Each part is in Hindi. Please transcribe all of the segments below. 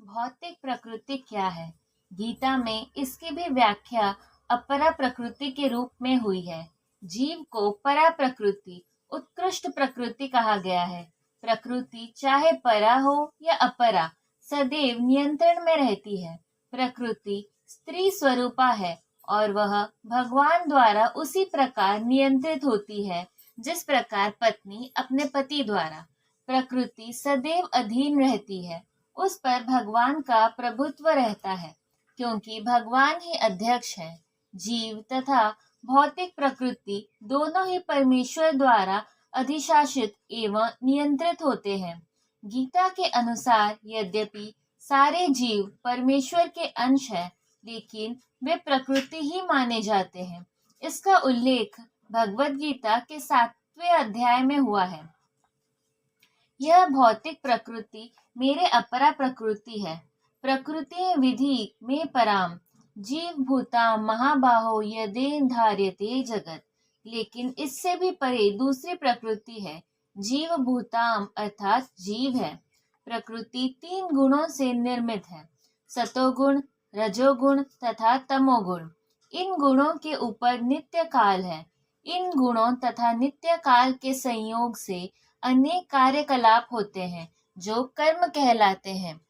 भौतिक प्रकृति क्या है? गीता में इसकी भी व्याख्या अपरा प्रकृति के रूप में हुई है। जीव को परा प्रकृति, उत्कृष्ट प्रकृति कहा गया है। प्रकृति चाहे परा हो या अपरा, सदैव नियंत्रण में रहती है। प्रकृति स्त्री स्वरूपा है और वह भगवान द्वारा उसी प्रकार नियंत्रित होती है जिस प्रकार पत्नी अपने पति द्वारा। प्रकृति सदैव अधीन रहती है, उस पर भगवान का प्रभुत्व रहता है, क्योंकि भगवान ही अध्यक्ष है। जीव तथा भौतिक प्रकृति दोनों ही परमेश्वर द्वारा अधिशासित एवं नियंत्रित होते हैं। गीता के अनुसार यद्यपि सारे जीव परमेश्वर के अंश हैं, लेकिन वे प्रकृति ही माने जाते हैं। इसका उल्लेख भगवद गीता के 7वें अध्याय में हुआ है। यह भौतिक प्रकृति मेरे अपरा प्रकृति है। प्रकृति विधि में पराम जीव भूताम महाबाहो यदेन धार्यते जगत। लेकिन इससे भी परे दूसरी प्रकृति है, जीव भूताम अर्थात जीव है। प्रकृति 3 गुणों से निर्मित है, सतोगुण, रजोगुण तथा तमोगुण। इन गुणों के ऊपर नित्य काल है। इन गुणों तथा नित्य काल के संयोग से अनेक कार्यकलाप होते हैं जो कर्म कहलाते हैं।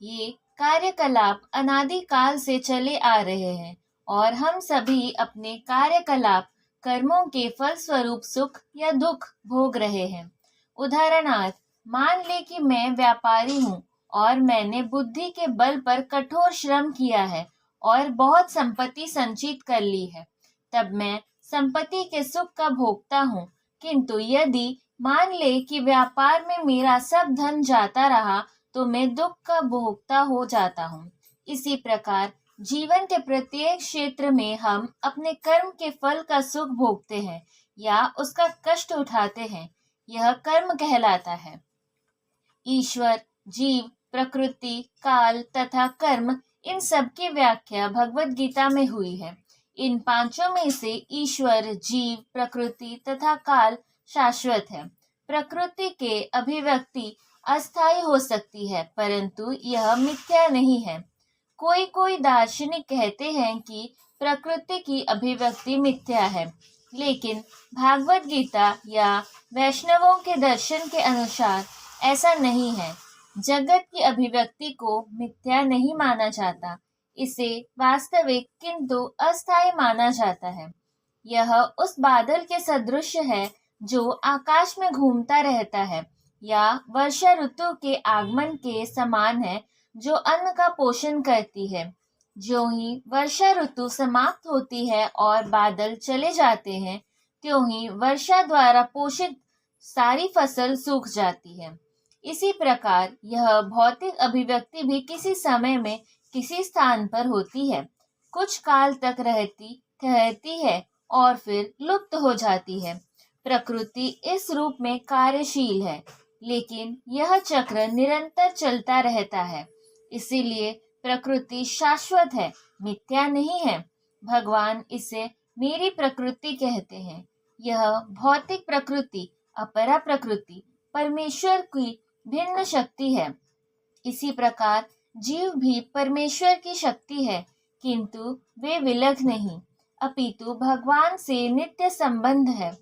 ये कार्यकलाप अनादि काल से चले आ रहे हैं और हम सभी अपने कार्यकलाप कर्मों के फल स्वरूप सुख या दुख भोग रहे हैं। उदाहरणार्थ, मान ले कि मैं व्यापारी हूँ और मैंने बुद्धि के बल पर कठोर श्रम किया है और बहुत संपत्ति संचित कर ली है। तब मैं संपत्ति के सुख का भोगता हूँ। किंतु यदि मान ले कि व्यापार में मेरा सब धन जाता रहा तो मैं दुख का भोगता हो जाता हूँ। इसी प्रकार जीवन के प्रत्येक क्षेत्र में हम अपने कर्म के फल का सुख भोगते हैं या उसका कष्ट उठाते हैं। यह कर्म कहलाता है। ईश्वर, जीव, प्रकृति, काल तथा कर्म, इन सब की व्याख्या भगवद गीता में हुई है। इन पांचों में से ईश्वर, जीव, प्रकृति तथा काल शाश्वत है। प्रकृति के अभिव्यक्ति अस्थायी हो सकती है, परंतु यह मिथ्या नहीं है। कोई कोई दार्शनिक कहते हैं कि प्रकृति की अभिव्यक्ति मिथ्या है, लेकिन भागवत गीता या वैष्णवों के दर्शन के अनुसार ऐसा नहीं है। जगत की अभिव्यक्ति को मिथ्या नहीं माना जाता, इसे वास्तविक किंतु अस्थायी माना जाता है। यह उस बादल के सदृश है जो आकाश में घूमता रहता है, या वर्षा ऋतु के आगमन के समान है जो अन्न का पोषण करती है। जो ही वर्षा ऋतु समाप्त होती है और बादल चले जाते हैं, त्यों ही वर्षा द्वारा पोषित सारी फसल सूख जाती है। इसी प्रकार यह भौतिक अभिव्यक्ति भी किसी समय में किसी स्थान पर होती है, कुछ काल तक रहती ठहरती है और फिर लुप्त हो जाती है। प्रकृति इस रूप में कार्यशील है, लेकिन यह चक्र निरंतर चलता रहता है। इसीलिए प्रकृति शाश्वत है, मिथ्या नहीं है। भगवान इसे मेरी प्रकृति कहते हैं। यह भौतिक प्रकृति, अपरा प्रकृति, परमेश्वर की भिन्न शक्ति है। इसी प्रकार जीव भी परमेश्वर की शक्ति है, किंतु वे विलग नहीं, अपितु भगवान से नित्य संबंध है।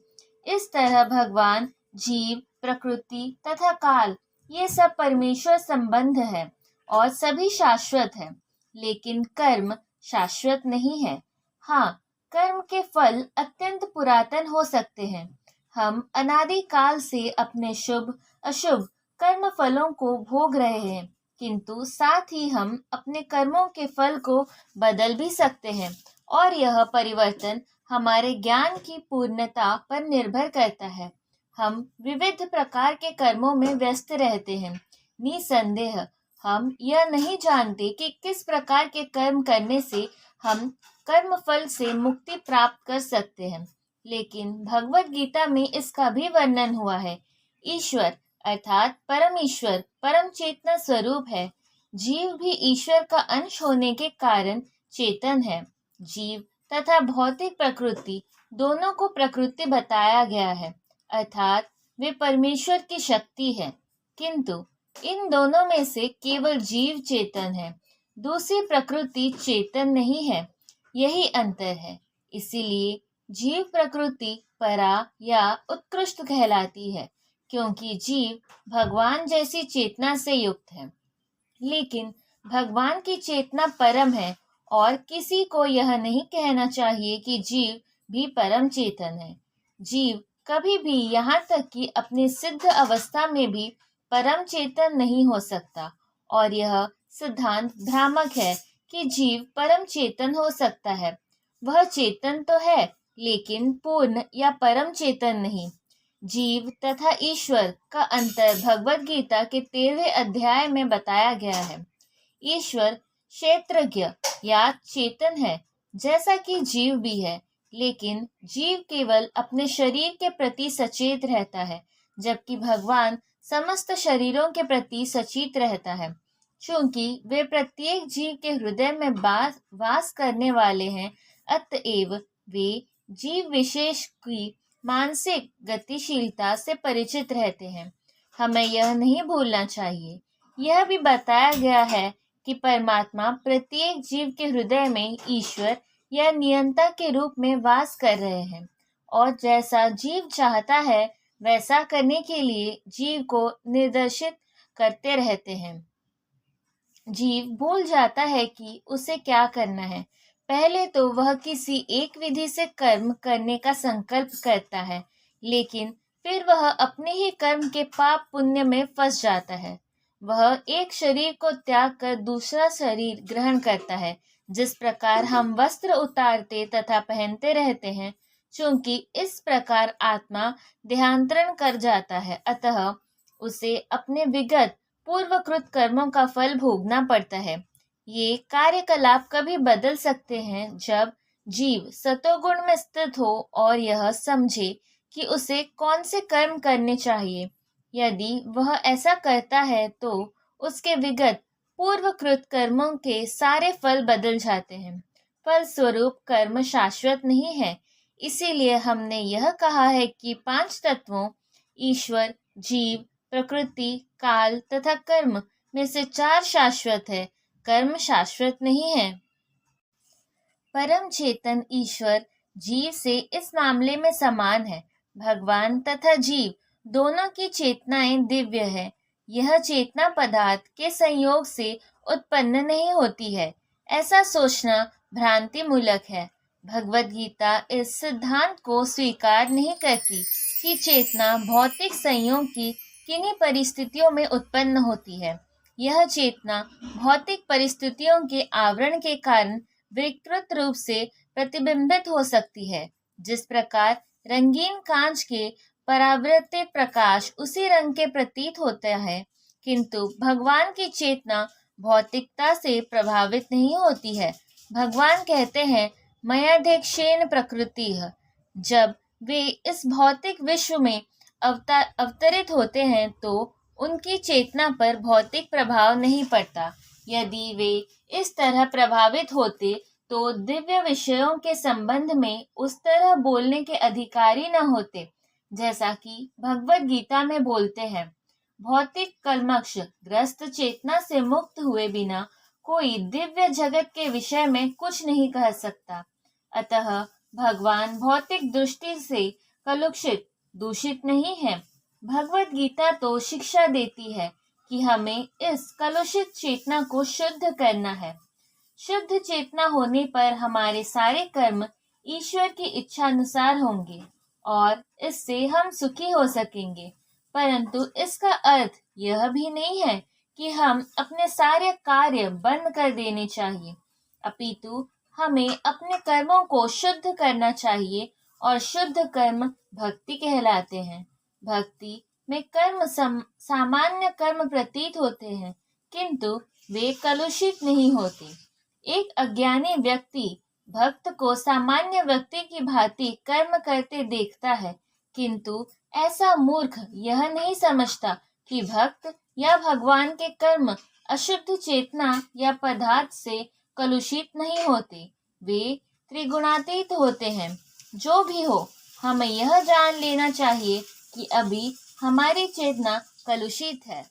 इस तरह भगवान, जीव, प्रकृति तथा काल, ये सब परमेश्वर संबंध है और सभी शाश्वत है। लेकिन कर्म शाश्वत नहीं है। हाँ, कर्म के फल अत्यंत पुरातन हो सकते हैं। हम अनादि काल से अपने शुभ अशुभ कर्म फलों को भोग रहे हैं, किंतु साथ ही हम अपने कर्मों के फल को बदल भी सकते हैं और यह परिवर्तन हमारे ज्ञान की पूर्णता पर निर्भर करता है। हम विविध प्रकार के कर्मों में व्यस्त रहते हैं। निसंदेह हम यह नहीं जानते कि किस प्रकार के कर्म करने से हम कर्म फल से मुक्ति प्राप्त कर सकते हैं, लेकिन भगवद गीता में इसका भी वर्णन हुआ है। ईश्वर अर्थात परमेश्वर परम चेतना स्वरूप है। जीव भी ईश्वर का अंश होने के कारण चेतन है। जीव तथा भौतिक प्रकृति दोनों को प्रकृति बताया गया है, अर्थात वे परमेश्वर की शक्ति है। किंतु इन दोनों में से केवल जीव चेतन है, दूसरी प्रकृति चेतन नहीं है। यही अंतर है। इसीलिए जीव प्रकृति परा या उत्कृष्ट कहलाती है, क्योंकि जीव भगवान जैसी चेतना से युक्त है। लेकिन भगवान की चेतना परम है और किसी को यह नहीं कहना चाहिए कि जीव भी परम चेतन है। जीव कभी भी यहाँ तक कि अपनी सिद्ध अवस्था में भी परम चेतन नहीं हो सकता, और यह सिद्धांत भ्रामक है कि जीव परम चेतन हो सकता है। वह चेतन तो है, लेकिन पूर्ण या परम चेतन नहीं। जीव तथा ईश्वर का अंतर भगवत गीता के 13वें अध्याय में बताया गया है। ईश्वर क्षेत्रज्ञ या चेतन है, जैसा कि जीव भी है, लेकिन जीव केवल अपने शरीर के प्रति सचेत रहता है, जबकि भगवान समस्त शरीरों के प्रति सचेत रहता है। चूंकि वे प्रत्येक जीव के हृदय में वास करने वाले हैं, अतएव वे जीव विशेष की मानसिक गतिशीलता से परिचित रहते हैं। हमें यह नहीं भूलना चाहिए। यह भी बताया गया है कि परमात्मा प्रत्येक जीव के हृदय में ईश्वर या नियंता के रूप में वास कर रहे हैं, और जैसा जीव चाहता है वैसा करने के लिए जीव को निर्देशित करते रहते हैं। जीव भूल जाता है कि उसे क्या करना है। पहले तो वह किसी एक विधि से कर्म करने का संकल्प करता है, लेकिन फिर वह अपने ही कर्म के पाप पुण्य में फंस जाता है। वह एक शरीर को त्याग कर दूसरा शरीर ग्रहण करता है। जिस प्रकार हम वस्त्र उतारते तथा पहनते रहते हैं, चूंकि इस प्रकार आत्मा देहांतरण कर जाता है, अतः उसे अपने विगत पूर्वकृत कर्मों का फल भोगना पड़ता है। ये कार्यकलाप कभी बदल सकते हैं जब जीव सतोगुण में स्थित हो और यह समझे कि उसे कौन से कर्म करने चाहिए। यदि वह ऐसा करता है तो उसके विगत पूर्वकृत कर्मों के सारे फल बदल जाते हैं। फलस्वरूप कर्म शाश्वत नहीं है। इसीलिए हमने यह कहा है कि 5 तत्वों ईश्वर, जीव, प्रकृति, काल तथा कर्म में से 4 शाश्वत है, कर्म शाश्वत नहीं है। परम चेतन ईश्वर जीव से इस मामले में समान है। भगवान तथा जीव दोनों की चेतनाएं दिव्य है। यह चेतना पदार्थ के संयोग से उत्पन्न नहीं होती है, ऐसा सोचना भ्रांति मूलक है। भगवत गीता इस सिद्धांत को स्वीकार नहीं करती कि चेतना भौतिक संयोग की किन्हीं परिस्थितियों में उत्पन्न होती है। यह चेतना भौतिक परिस्थितियों के आवरण के कारण विकृत रूप से प्रतिबिंबित हो सकती है। जिस प्रकार रंगीन कांच के परावर्तित प्रकाश उसी रंग के प्रतीत होता है, किंतु भगवान की चेतना भौतिकता से प्रभावित नहीं होती है। भगवान कहते हैं, मयाध्यक्षेण प्रकृति है। जब वे इस भौतिक विश्व में अवतरित होते हैं तो उनकी चेतना पर भौतिक प्रभाव नहीं पड़ता। यदि वे इस तरह प्रभावित होते तो दिव्य विषयों के संबंध में उस तरह बोलने के अधिकारी न होते, जैसा कि भगवत गीता में बोलते हैं। भौतिक कलमश ग्रस्त चेतना से मुक्त हुए बिना कोई दिव्य जगत के विषय में कुछ नहीं कह सकता। अतः भगवान भौतिक दृष्टि से कलुषित, दूषित नहीं है। भगवत गीता तो शिक्षा देती है कि हमें इस कलुषित चेतना को शुद्ध करना है। शुद्ध चेतना होने पर हमारे सारे कर्म ईश्वर की इच्छा अनुसार होंगे और इससे हम सुखी हो सकेंगे। परंतु इसका अर्थ यह भी नहीं है कि हम अपने सारे कार्य बंद कर देने चाहिए, अपितु हमें अपने कर्मों को शुद्ध करना चाहिए, और शुद्ध कर्म भक्ति कहलाते हैं। भक्ति में कर्म सामान्य कर्म प्रतीत होते हैं, किंतु वे कलुषित नहीं होते। एक अज्ञानी व्यक्ति भक्त को सामान्य व्यक्ति की भांति कर्म करते देखता है, किंतु ऐसा मूर्ख यह नहीं समझता कि भक्त या भगवान के कर्म अशुद्ध चेतना या पदार्थ से कलुषित नहीं होते, वे त्रिगुणातीत होते हैं। जो भी हो, हमें यह जान लेना चाहिए कि अभी हमारी चेतना कलुषित है।